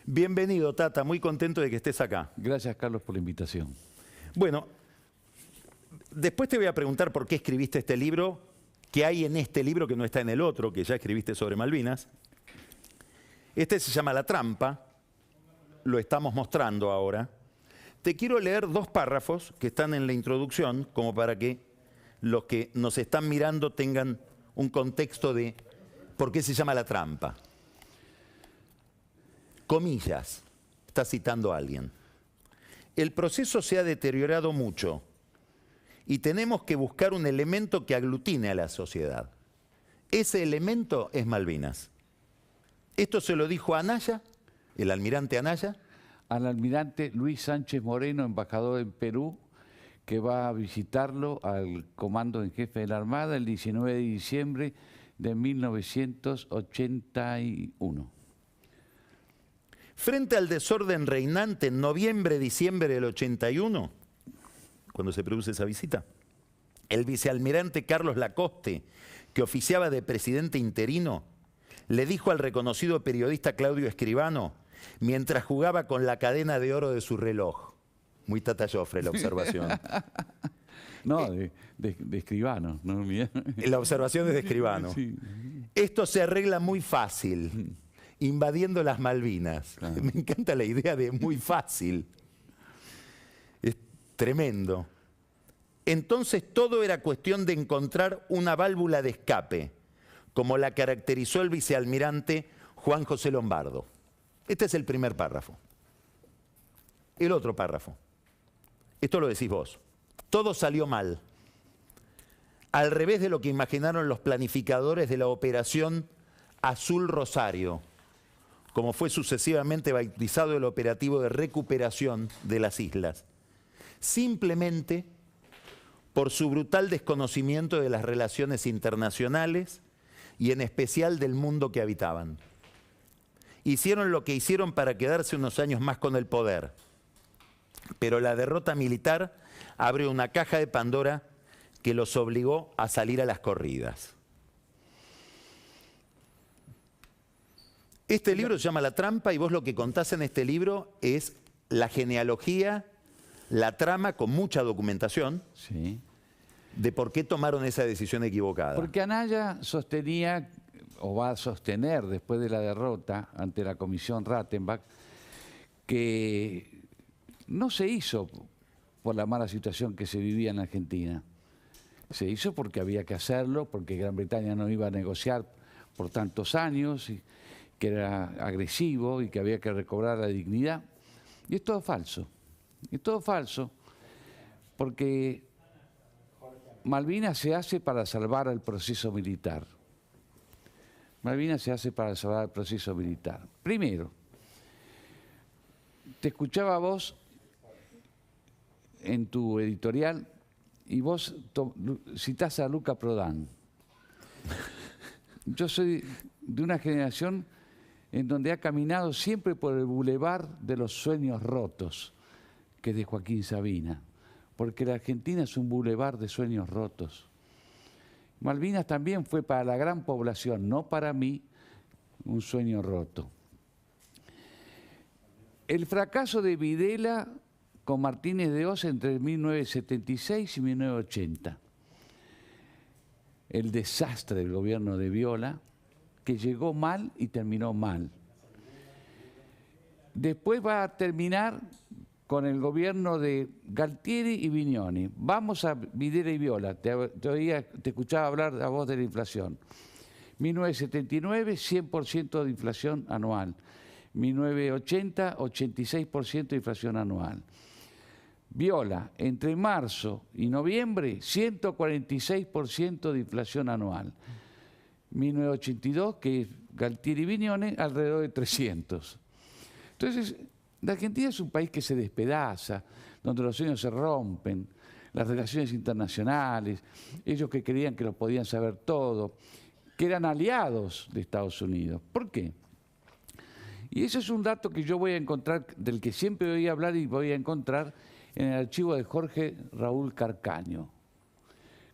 Bienvenido, Tata, muy contento de que estés acá. Gracias, Carlos, por la invitación. Bueno, después te voy a preguntar por qué escribiste este libro, qué hay en este libro que no está en el otro, que ya escribiste sobre Malvinas. Este se llama La Trampa, lo estamos mostrando ahora. Te quiero leer dos párrafos que están en la introducción, como para que los que nos están mirando tengan un contexto de por qué se llama La Trampa. Comillas, está citando a alguien. El proceso se ha deteriorado mucho y tenemos que buscar un elemento que aglutine a la sociedad. Ese elemento es Malvinas. Esto se lo dijo a Anaya, el almirante Anaya. Al almirante Luis Sánchez Moreno, embajador en Perú, que va a visitarlo al comando en jefe de la Armada el 19 de diciembre de 1981. Frente al desorden reinante en noviembre-diciembre del 81, cuando se produce esa visita, el vicealmirante Carlos Lacoste, que oficiaba de presidente interino, le dijo al reconocido periodista Claudio Escribano, mientras jugaba con la cadena de oro de su reloj. Muy Tata Joffre la observación. No, de Escribano. No, la observación es de Escribano. Sí. Esto se arregla muy fácil, invadiendo las Malvinas. Claro. Me encanta la idea de muy fácil. Es tremendo. Entonces todo era cuestión de encontrar una válvula de escape, como la caracterizó el vicealmirante Juan José Lombardo. Este es el primer párrafo. El otro párrafo. Esto lo decís vos. Todo salió mal. Al revés de lo que imaginaron los planificadores de la operación Azul Rosario, como fue sucesivamente bautizado el operativo de recuperación de las islas. Simplemente por su brutal desconocimiento de las relaciones internacionales y en especial del mundo que habitaban. Hicieron lo que hicieron para quedarse unos años más con el poder. Pero la derrota militar abrió una caja de Pandora que los obligó a salir a las corridas. Este libro se llama La Trampa y vos lo que contás en este libro es la genealogía, la trama con mucha documentación, sí, de por qué tomaron esa decisión equivocada. Porque Anaya sostenía, o va a sostener después de la derrota ante la Comisión Rattenbach, que no se hizo por la mala situación que se vivía en Argentina. Se hizo porque había que hacerlo, porque Gran Bretaña no iba a negociar por tantos años, y que era agresivo y que había que recobrar la dignidad. Y es todo falso. Es todo falso porque Malvinas se hace para salvar el proceso militar. Malvinas se hace para salvar el proceso militar. Primero, te escuchaba a vos en tu editorial y vos citás a Luca Prodan. Yo soy de una generación en donde ha caminado siempre por el bulevar de los sueños rotos, que es de Joaquín Sabina, porque la Argentina es un bulevar de sueños rotos. Malvinas también fue para la gran población, no para mí, un sueño roto. El fracaso de Videla con Martínez de Oz entre 1976 y 1980. El desastre del gobierno de Viola, que llegó mal y terminó mal. Después va a terminar con el gobierno de Galtieri y Vignoni. Vamos a Videla y Viola. Te escuchaba hablar a vos de la inflación. 1979, 100% de inflación anual. 1980, 86% de inflación anual. Viola, entre marzo y noviembre, 146% de inflación anual. 1982, que es Galtieri y Vignoni, alrededor de 300. Entonces, la Argentina es un país que se despedaza, donde los sueños se rompen, las relaciones internacionales, ellos que creían que lo podían saber todo, que eran aliados de Estados Unidos. ¿Por qué? Y eso es un dato que yo voy a encontrar, del que siempre voy a hablar y voy a encontrar en el archivo de Jorge Raúl Carcaño,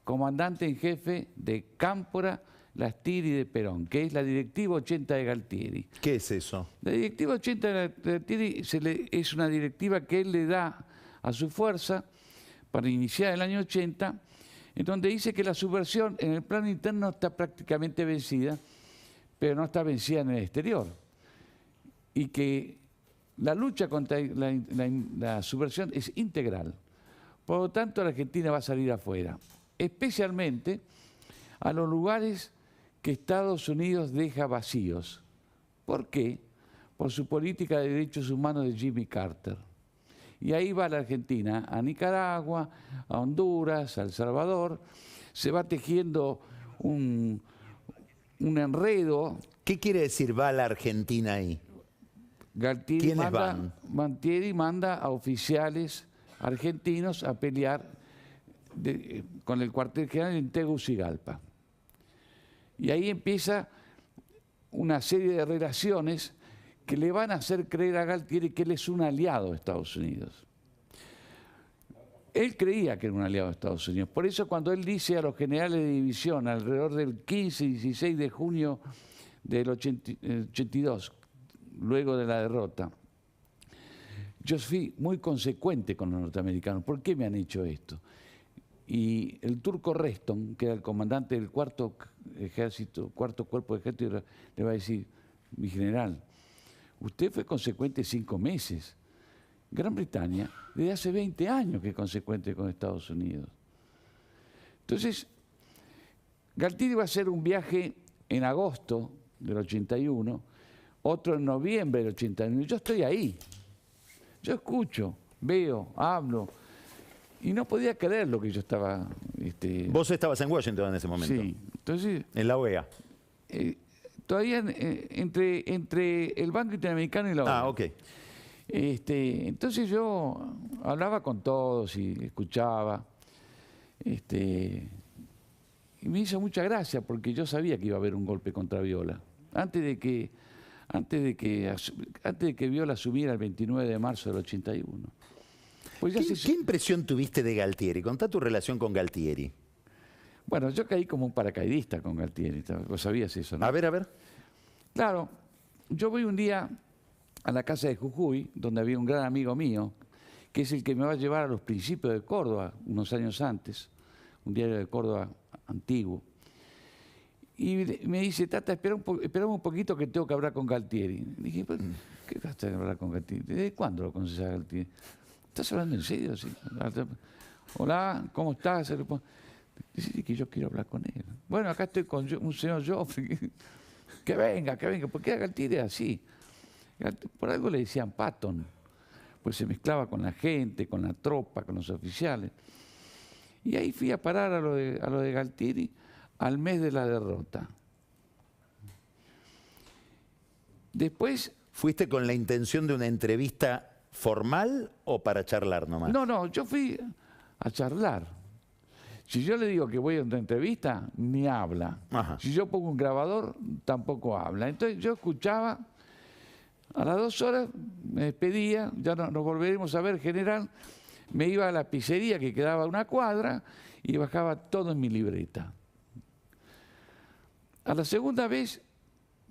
comandante en jefe de Cámpora la Stiri de Perón, que es la Directiva 80 de Galtieri. ¿Qué es eso? La Directiva 80 de Galtieri es una directiva que él le da a su fuerza para iniciar el año 80, en donde dice que la subversión en el plano interno está prácticamente vencida, pero no está vencida en el exterior. Y que la lucha contra la subversión es integral. Por lo tanto, la Argentina va a salir afuera, especialmente a los lugares que Estados Unidos deja vacíos. ¿Por qué? Por su política de derechos humanos de Jimmy Carter. Y ahí va la Argentina, a Nicaragua, a Honduras, a El Salvador. Se va tejiendo un enredo. ¿Qué quiere decir va la Argentina ahí? ¿Quiénes van? Galtieri manda a oficiales argentinos a pelear con el cuartel general en Tegucigalpa. Y ahí empieza una serie de relaciones que le van a hacer creer a Galtieri que él es un aliado de Estados Unidos. Él creía que era un aliado de Estados Unidos. Por eso cuando él dice a los generales de división, alrededor del 15 y 16 de junio del 82, luego de la derrota, yo fui muy consecuente con los norteamericanos. ¿Por qué me han hecho esto? Y el turco Reston, que era el comandante del cuarto cuerpo de ejército, le va a decir: mi general, usted fue consecuente 5 meses. Gran Bretaña, desde hace 20 años que es consecuente con Estados Unidos. Entonces, Galtieri va a hacer un viaje en agosto del 81, otro en noviembre del 81. Yo estoy ahí. Yo escucho, veo, hablo. Y no podía creer lo que yo estaba... Vos estabas en Washington en ese momento. Sí. Entonces, en la OEA. Todavía entre el Banco Interamericano y la OEA. Ah, ok. Entonces yo hablaba con todos y escuchaba. Y me hizo mucha gracia porque yo sabía que iba a haber un golpe contra Viola. Antes de que Viola asumiera el 29 de marzo del 81. Pues ¿Qué impresión tuviste de Galtieri? Contá tu relación con Galtieri. Bueno, yo caí como un paracaidista con Galtieri. Vos sabías eso, ¿no? A ver. Claro, yo voy un día a la casa de Jujuy, donde había un gran amigo mío, que es el que me va a llevar a los Principios de Córdoba, unos años antes, un diario de Córdoba antiguo. Y me dice: Tata, esperame un poquito que tengo que hablar con Galtieri. Le dije: ¿qué vas a hablar con Galtieri? ¿Desde cuándo lo conoces a Galtieri? ¿Estás hablando en serio? Sí. Hola, ¿cómo estás? Dice que yo quiero hablar con él. Bueno, acá estoy con un señor Joffrey. Que venga, porque era Galtieri así. Por algo le decían Patton, pues se mezclaba con la gente, con la tropa, con los oficiales. Y ahí fui a parar a lo de Galtieri al mes de la derrota. Después... ¿Fuiste con la intención de una entrevista formal o para charlar nomás? No, yo fui a charlar. Si yo le digo que voy a una entrevista, ni habla. Ajá. Si yo pongo un grabador, tampoco habla. Entonces yo escuchaba, a las 2 horas me despedía, ya nos volveremos a ver, general. Me iba a la pizzería que quedaba a una cuadra y bajaba todo en mi libreta. A la segunda vez,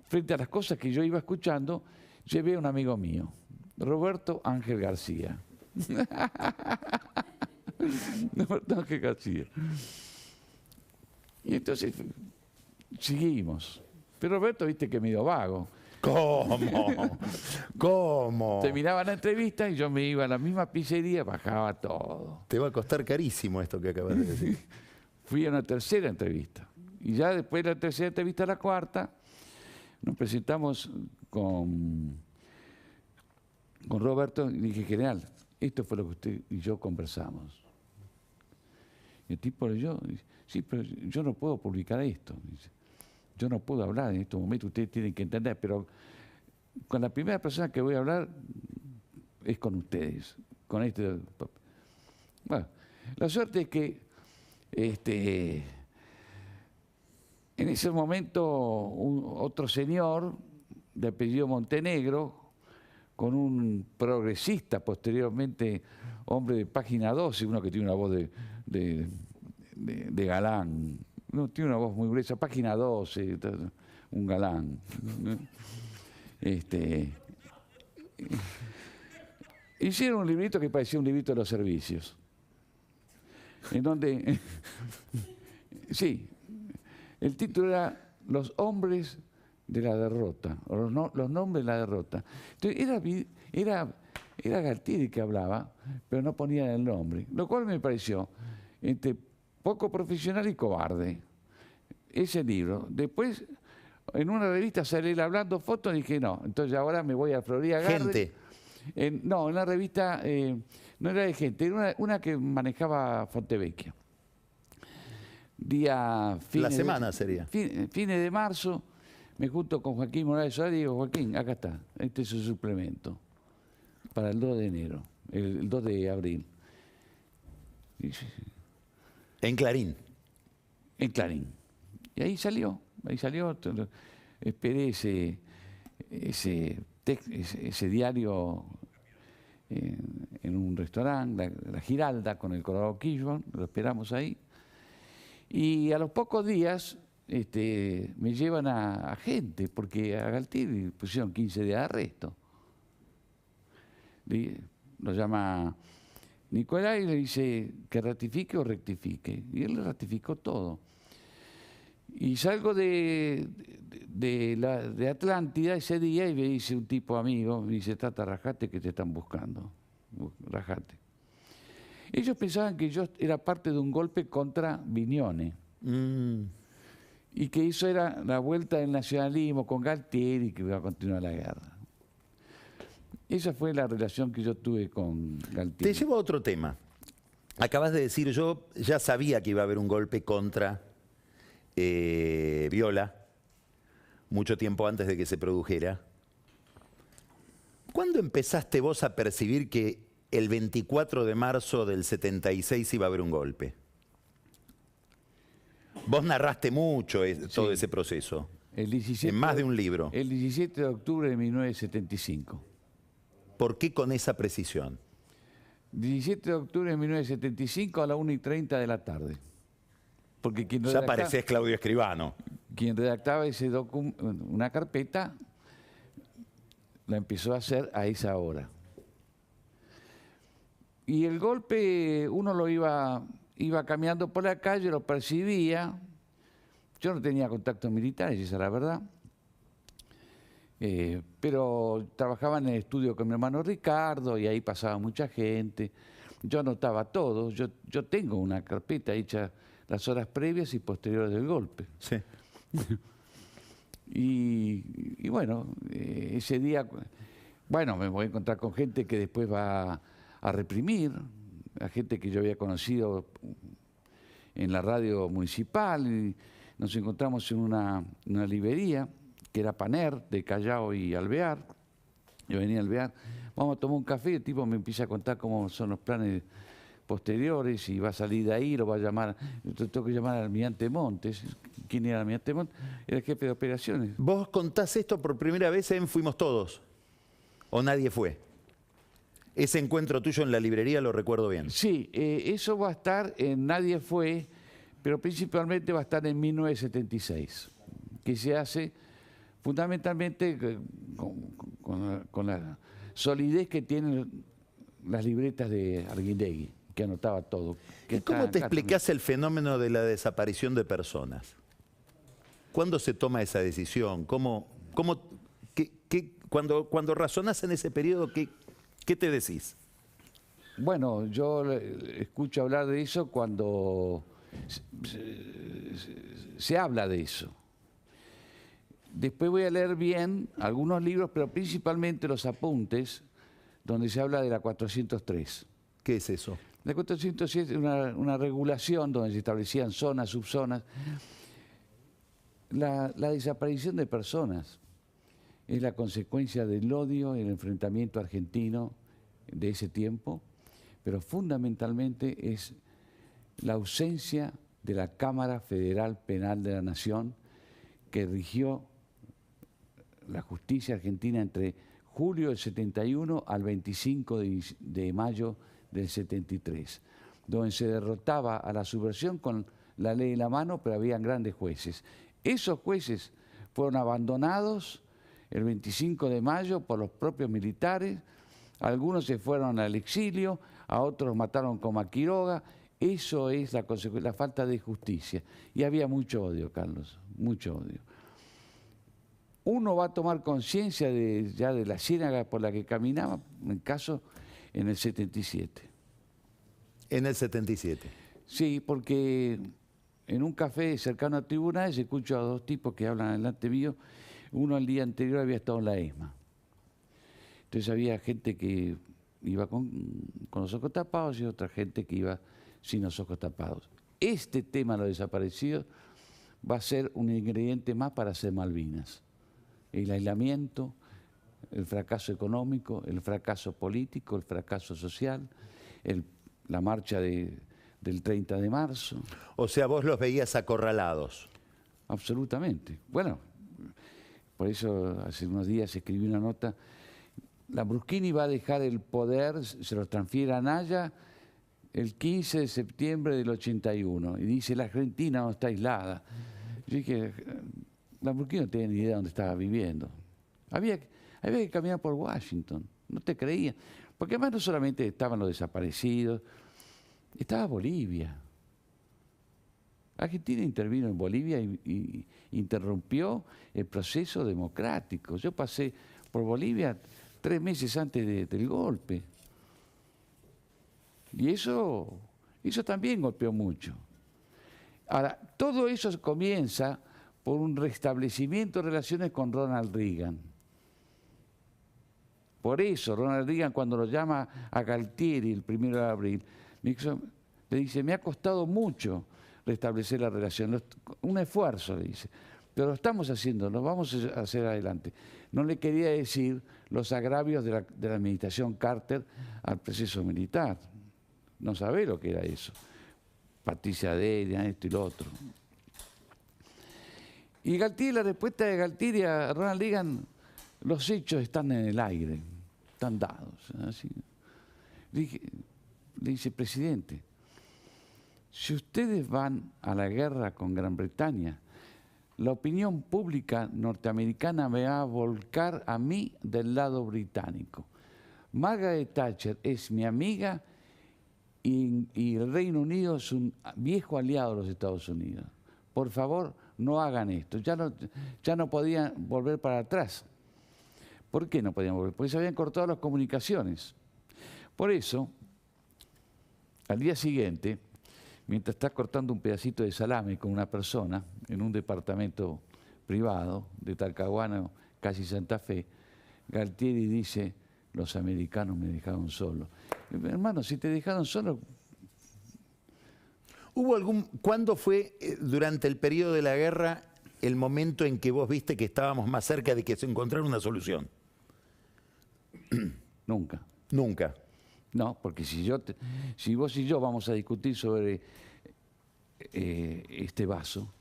frente a las cosas que yo iba escuchando, llevé a un amigo mío, Roberto Ángel García. Roberto Ángel García. Y entonces seguimos. Pero Roberto, viste que medio vago. ¿Cómo? ¿Cómo? Terminaba la entrevista y yo me iba a la misma pizzería, bajaba todo. Te va a costar carísimo esto que acabas de decir. Fui a una tercera entrevista. Y ya después de la tercera entrevista, la cuarta, nos presentamos con Roberto y dije: general, esto fue lo que usted y yo conversamos. Y el tipo leyó: sí, pero yo no puedo publicar esto. Dice: yo no puedo hablar en estos momentos, ustedes tienen que entender, pero con la primera persona que voy a hablar es con ustedes, con este. Bueno, la suerte es que en ese momento otro señor de apellido Montenegro, con un progresista posteriormente, hombre de Página 12, uno que tiene una voz de galán, No, tiene una voz muy gruesa, página 12, un galán. Hicieron un librito que parecía un librito de los servicios, en donde, sí, el título era Los hombres de la derrota, o los nombres de la derrota. Entonces era Galtieri que hablaba, pero no ponía el nombre, lo cual me pareció poco profesional y cobarde. Ese libro. Después, en una revista sale él hablando fotos y dije, no, entonces ahora me voy a Florida Garden. Gente. No, en la revista no era de Gente, era una que manejaba Fontevecchia. Fines de marzo, me junto con Joaquín Morales Solari y digo, Joaquín, acá está, este es su suplemento para el 2 de enero, el 2 de abril. En Clarín. En Clarín. Y ahí salió, esperé ese diario en un restaurante, la Giralda, con el Colorado Kirchborn, lo esperamos ahí. Y a los pocos días me llevan a Gente, porque a Galtieri pusieron 15 días de arresto. Lo llama Nicolás y le dice que ratifique o rectifique. Y él le ratificó todo. Y salgo de Atlántida ese día y me dice un tipo amigo, me dice, Tata, rajate que te están buscando. Rajate. Ellos pensaban que yo era parte de un golpe contra Vignone. Y que eso era la vuelta del nacionalismo con Galtieri, que iba a continuar la guerra. Esa fue la relación que yo tuve con Galtieri. Te llevo a otro tema. Acabas de decir, yo ya sabía que iba a haber un golpe contra Viola, mucho tiempo antes de que se produjera. ¿Cuándo empezaste vos a percibir que el 24 de marzo del 76 iba a haber un golpe? Vos narraste mucho todo ese proceso, en más de un libro. El 17 de octubre de 1975. ¿Por qué con esa precisión? 17 de octubre de 1975 a la 1:30 de la tarde. Porque ya parecés Claudio Escribano. Quien redactaba una carpeta la empezó a hacer a esa hora. Y el golpe uno lo iba caminando por la calle, lo percibía. Yo no tenía contactos militares, esa es la verdad. Pero trabajaba en el estudio con mi hermano Ricardo y ahí pasaba mucha gente. Yo anotaba todo. Yo tengo una carpeta hecha las horas previas y posteriores del golpe. Sí. Y bueno, ese día, bueno, me voy a encontrar con gente que después va a reprimir, a gente que yo había conocido en la radio municipal, y nos encontramos en una librería que era Paner, de Callao y Alvear. Yo venía a Alvear, vamos a tomar un café, y el tipo me empieza a contar cómo son los planes posteriores y va a salir de ahí, lo va a llamar, tengo que llamar al almirante Montes. ¿Quién era el almirante Montes? Era el jefe de operaciones. ¿Vos contás esto por primera vez en Fuimos Todos? ¿O nadie fue? Ese encuentro tuyo en la librería lo recuerdo bien. Sí, eso va a estar en Nadie Fue, pero principalmente va a estar en 1976, que se hace fundamentalmente con la solidez que tienen las libretas de Arguindegui, que anotaba todo. ¿Y cómo te explicás el fenómeno de la desaparición de personas? ¿Cuándo se toma esa decisión? Cuando razonás en ese periodo, ¿qué te decís? Bueno, yo escucho hablar de eso cuando se habla de eso. Después voy a leer bien algunos libros, pero principalmente los apuntes, donde se habla de la 403. ¿Qué es eso? La 403 es una regulación donde se establecían zonas, subzonas. La desaparición de personas es la consecuencia del odio y el enfrentamiento argentino de ese tiempo, pero fundamentalmente es la ausencia de la Cámara Federal Penal de la Nación que rigió la justicia argentina entre julio del 71 al 25 de mayo del 73, donde se derrotaba a la subversión con la ley en la mano, pero habían grandes jueces. Esos jueces fueron abandonados el 25 de mayo por los propios militares, algunos se fueron al exilio, a otros mataron como a Quiroga. Eso es la falta de justicia. Y había mucho odio, Carlos, mucho odio. Uno va a tomar conciencia ya de la ciénaga por la que caminaba, en el 77. En el 77. Sí, porque en un café cercano a tribunales escucho a dos tipos que hablan delante mío. Uno el día anterior había estado en la ESMA. Entonces había gente que iba con los ojos tapados y otra gente que iba sin los ojos tapados. Este tema de los desaparecidos va a ser un ingrediente más para hacer Malvinas. El aislamiento, el fracaso económico, el fracaso político, el fracaso social, la marcha del 30 de marzo. O sea, vos los veías acorralados. Absolutamente. Bueno, por eso hace unos días escribí una nota. Lambrusquini va a dejar el poder, se lo transfiere a Naya el 15 de septiembre del 81. Y dice, la Argentina no está aislada. Yo dije, Lambrusquini no tenía ni idea de dónde estaba viviendo. Había que caminar por Washington, no te creían. Porque además no solamente estaban los desaparecidos, estaba Bolivia. Argentina intervino en Bolivia y interrumpió el proceso democrático. Yo pasé por Bolivia 3 meses antes del golpe. Y eso también golpeó mucho. Ahora, todo eso comienza por un restablecimiento de relaciones con Ronald Reagan. Por eso, Ronald Reagan, cuando lo llama a Galtieri el 1 de abril, Nixon le dice, me ha costado mucho restablecer la relación, un esfuerzo, le dice, pero lo estamos haciendo, lo vamos a hacer adelante. No le quería decir los agravios de la administración Carter al proceso militar. No sabe lo que era eso. Patricia Deria, esto y lo otro. Y Galtieri, la respuesta de Galtieri a Ronald Reagan, los hechos están en el aire, están dados. Así. Le dice, presidente, si ustedes van a la guerra con Gran Bretaña, la opinión pública norteamericana me va a volcar a mí del lado británico. Margaret Thatcher es mi amiga y el Reino Unido es un viejo aliado de los Estados Unidos. Por favor, no hagan esto. Ya no podían volver para atrás. ¿Por qué no podían volver? Porque se habían cortado las comunicaciones. Por eso, al día siguiente, mientras está cortando un pedacito de salame con una persona en un departamento privado de Talcahuano, casi Santa Fe, Galtieri dice, los americanos me dejaron solo. Hermano, si te dejaron solo... ¿Cuándo fue, durante el periodo de la guerra, el momento en que vos viste que estábamos más cerca de que se encontrara una solución? Nunca. Nunca. No, porque si vos y yo vamos a discutir sobre este vaso,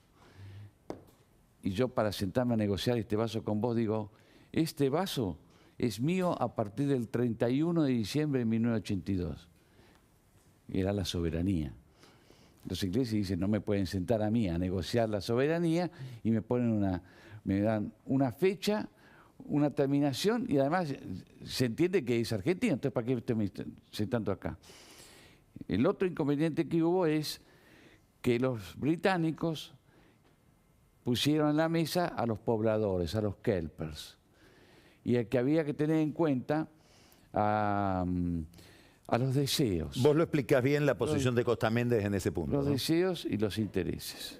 y yo para sentarme a negociar este vaso con vos digo, este vaso es mío a partir del 31 de diciembre de 1982. Era la soberanía. Los ingleses dicen, no me pueden sentar a mí a negociar la soberanía y me dan una fecha, una terminación y además se entiende que es Argentina, entonces ¿para qué estoy sentando acá? El otro inconveniente que hubo es que los británicos pusieron en la mesa a los pobladores, a los kelpers, y que había que tener en cuenta a los deseos. Vos lo explicás bien la posición de Costa Méndez en ese punto. Los ¿no? deseos y los intereses.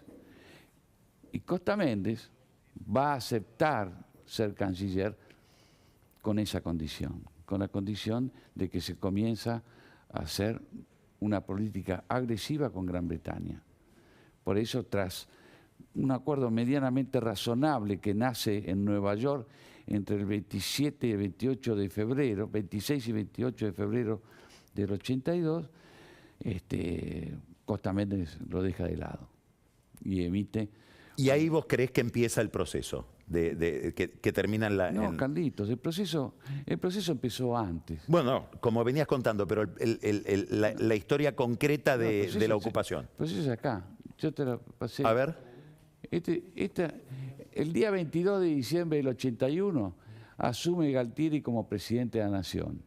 Y Costa Méndez va a aceptar ser canciller con esa condición, con la condición de que se comienza a hacer una política agresiva con Gran Bretaña. Por eso, tras un acuerdo medianamente razonable que nace en Nueva York entre el 27 y el 28 de febrero, 26 y 28 de febrero del 82, Costa Méndez lo deja de lado y emite... ¿Y ahí vos creés que empieza el proceso? Que termina en la... No, Carlitos, el proceso empezó antes. Bueno, como venías contando, pero la historia concreta de la ocupación. El proceso es acá. Yo te la pasé. A ver. El día 22 de diciembre del 81 asume Galtieri como presidente de la Nación.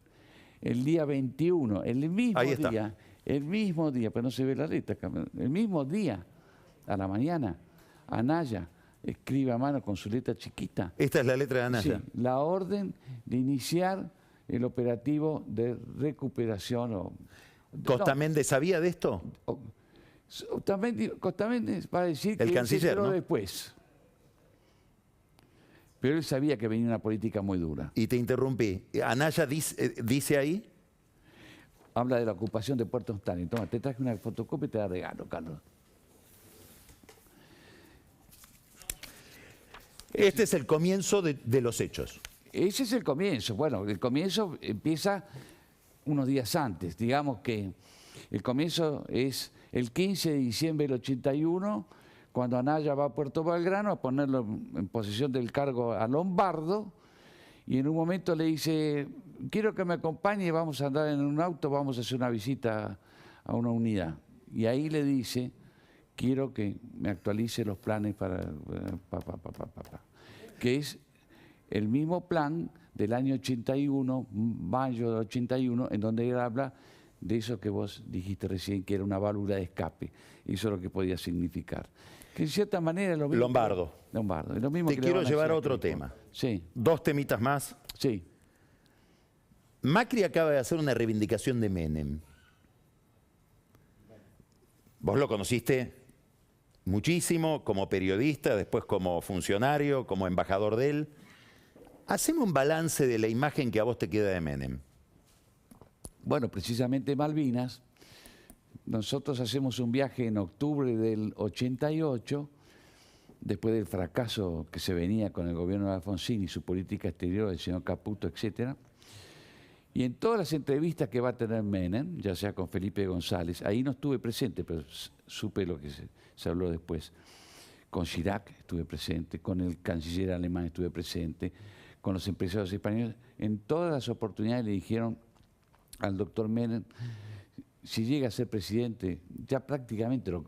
El día 21, el mismo día, pero no se ve la letra, el mismo día, a la mañana, Anaya escribe a mano con su letra chiquita. Esta es la letra de Anaya. Sí, la orden de iniciar el operativo de recuperación. ¿Costamendi sabía de esto? Costamendi va a decir que el canciller, se enteró ¿no? después. Pero él sabía que venía una política muy dura. Y te interrumpí. ¿Anaya dice ahí? Habla de la ocupación de Puerto Stanley. Toma, te traje una fotocopia y te la regalo, Carlos. Este es el comienzo de los hechos. Ese es el comienzo. Bueno, el comienzo empieza unos días antes. Digamos que el comienzo es el 15 de diciembre del 81, cuando Anaya va a Puerto Belgrano a ponerlo en posesión del cargo a Lombardo, y en un momento le dice, quiero que me acompañe, vamos a andar en un auto, vamos a hacer una visita a una unidad. Y ahí le dice, quiero que me actualice los planes para... que es el mismo plan del año 81, mayo del 81, en donde él habla de eso que vos dijiste recién, que era una válvula de escape. Eso es lo que podía significar. Que en cierta manera es lo mismo. Lombardo. Es lo mismo. Te quiero llevar a otro tema. Sí. 2 temitas más. Sí. Macri acaba de hacer una reivindicación de Menem. Vos lo conociste muchísimo como periodista, después como funcionario, como embajador de él. Haceme un balance de la imagen que a vos te queda de Menem. Bueno, precisamente Malvinas, nosotros hacemos un viaje en octubre del 88, después del fracaso que se venía con el gobierno de Alfonsín y su política exterior, del señor Caputo, etc. Y en todas las entrevistas que va a tener Menem, ya sea con Felipe González, ahí no estuve presente, pero supe lo que se habló después. Con Chirac estuve presente, con el canciller alemán estuve presente, con los empresarios españoles. En todas las oportunidades le dijeron al doctor Menem, si llega a ser presidente, ya prácticamente lo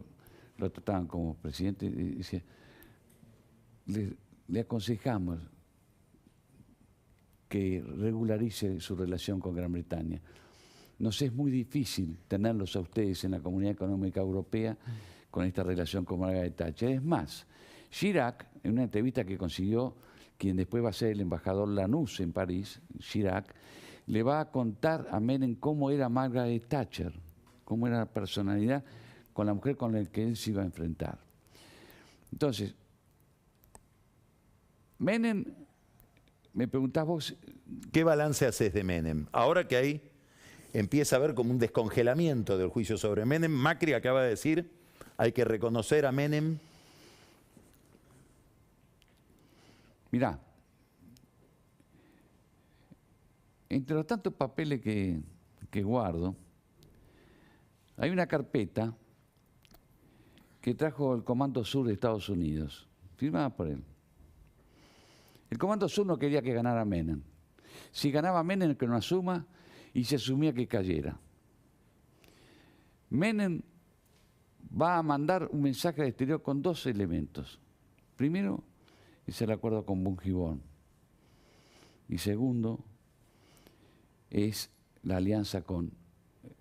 trataban como presidente, decía, le aconsejamos que regularice su relación con Gran Bretaña. Nos es muy difícil tenerlos a ustedes en la Comunidad Económica Europea con esta relación con Margaret Thatcher. Es más, Chirac, en una entrevista que consiguió quien después va a ser el embajador Lanús en París, Chirac, le va a contar a Menem cómo era Margaret Thatcher, cómo era la personalidad con la mujer con la que él se iba a enfrentar. Entonces, Menem, me preguntás vos... ¿Qué balance haces de Menem? Ahora que ahí empieza a haber como un descongelamiento del juicio sobre Menem, Macri acaba de decir, hay que reconocer a Menem. Mirá, entre los tantos papeles que guardo, hay una carpeta que trajo el Comando Sur de Estados Unidos, firmada por él. El Comando Sur no quería que ganara Menem. Si ganaba Menem, que no asuma, y se asumía que cayera. Menem va a mandar un mensaje al exterior con 2 elementos. Primero, es el acuerdo con Bungibón. Y segundo, es la alianza con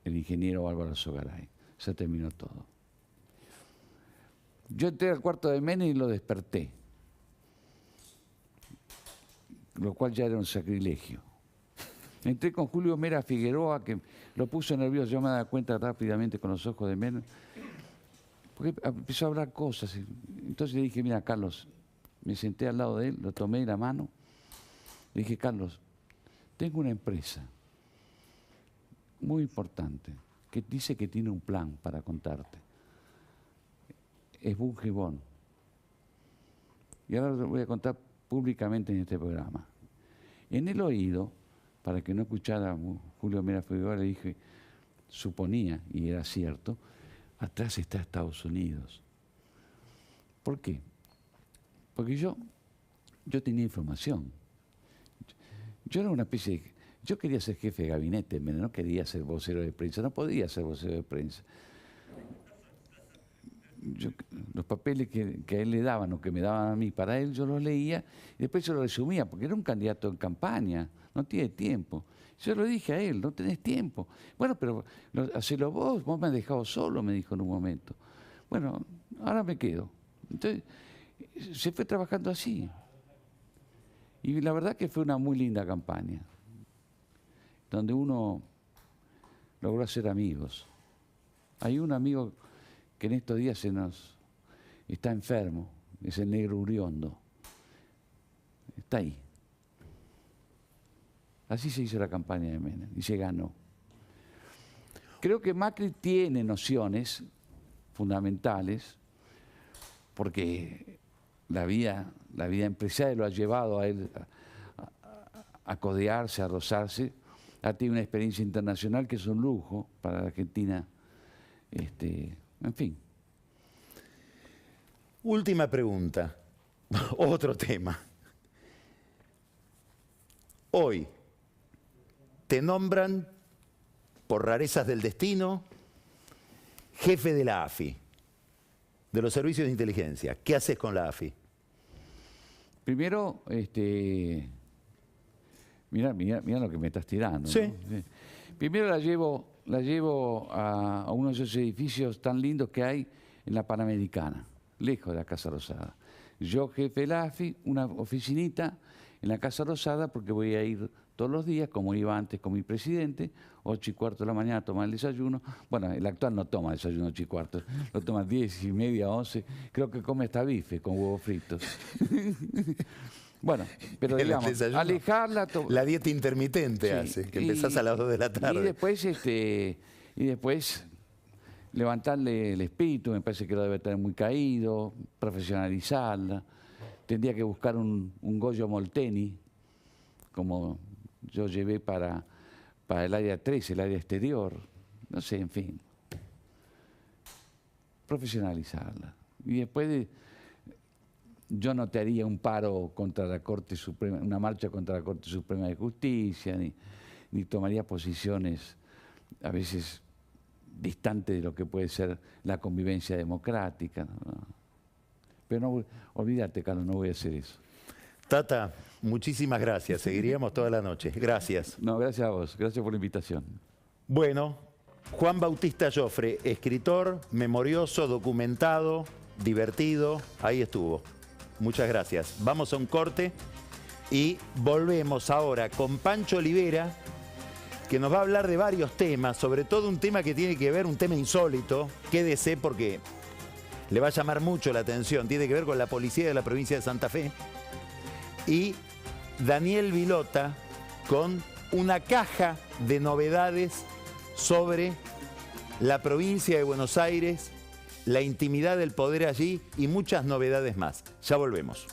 el ingeniero Álvaro Sogaray. Se terminó todo. Yo entré al cuarto de Menem y lo desperté, lo cual ya era un sacrilegio. Entré con Julio Mera Figueroa, que lo puso nervioso. Yo me daba cuenta rápidamente con los ojos de Menem, porque empezó a hablar cosas. Entonces le dije, mira, Carlos, me senté al lado de él, lo tomé de la mano, le dije, Carlos, tengo una empresa muy importante que dice que tiene un plan para contarte. Es Bungibón. Y ahora lo voy a contar públicamente en este programa. En el oído, para que no escuchara Julio Mera Figueroa, le dije, suponía, y era cierto, atrás está Estados Unidos. ¿Por qué? Porque yo tenía información. Yo era una especie de... Yo quería ser jefe de gabinete, no quería ser vocero de prensa, no podía ser vocero de prensa. los papeles que a él le daban o que me daban a mí para él, yo los leía y después yo los resumía, porque era un candidato en campaña, no tiene tiempo. Yo lo dije a él, no tenés tiempo. Bueno, pero hacelo vos me has dejado solo, me dijo en un momento. Bueno, ahora me quedo. Entonces, se fue trabajando así. Y la verdad que fue una muy linda campaña, donde uno logró hacer amigos. Hay un amigo que en estos días está enfermo, es el Negro Uriondo. Está ahí. Así se hizo la campaña de Menem y se ganó. Creo que Macri tiene nociones fundamentales, porque la vida empresaria lo ha llevado a él a codearse, a rozarse. Ha tenido una experiencia internacional que es un lujo para la Argentina. En fin. Última pregunta, otro tema. Hoy te nombran, por rarezas del destino, jefe de la AFI, de los servicios de inteligencia. ¿Qué haces con la AFI? Primero, mirá lo que me estás tirando. Sí. ¿No? Primero la llevo a uno de esos edificios tan lindos que hay en la Panamericana, lejos de la Casa Rosada. Yo, jefe de la AFI, una oficinita en la Casa Rosada, porque voy a ir todos los días, como iba antes con mi presidente, 8:15 de la mañana a tomar el desayuno. Bueno, el actual no toma desayuno 8:15, lo toma 10:30, 11. Creo que come hasta bife con huevos fritos. Bueno, pero digamos, alejarla... La dieta intermitente hace, que empezás a las 2 de la tarde. Y después levantarle el espíritu, me parece que lo debe tener muy caído, profesionalizarla. Tendría que buscar un Goyo Molteni, como yo llevé para el área 3, el área exterior. No sé, en fin. Profesionalizarla. Y después yo no te haría un paro contra la Corte Suprema, una marcha contra la Corte Suprema de Justicia, ni tomaría posiciones a veces distantes de lo que puede ser la convivencia democrática, ¿no? Pero no, olvídate, Carlos, no voy a hacer eso. Tata, muchísimas gracias. Seguiríamos toda la noche. Gracias. No, gracias a vos. Gracias por la invitación. Bueno, Juan Bautista Jofre, escritor, memorioso, documentado, divertido. Ahí estuvo. Muchas gracias. Vamos a un corte y volvemos ahora con Pancho Olivera, que nos va a hablar de varios temas, sobre todo un tema que tiene que ver, un tema insólito. Quédese porque le va a llamar mucho la atención. Tiene que ver con la policía de la provincia de Santa Fe. Y Daniel Vilota con una caja de novedades sobre la provincia de Buenos Aires, la intimidad del poder allí y muchas novedades más. Ya volvemos.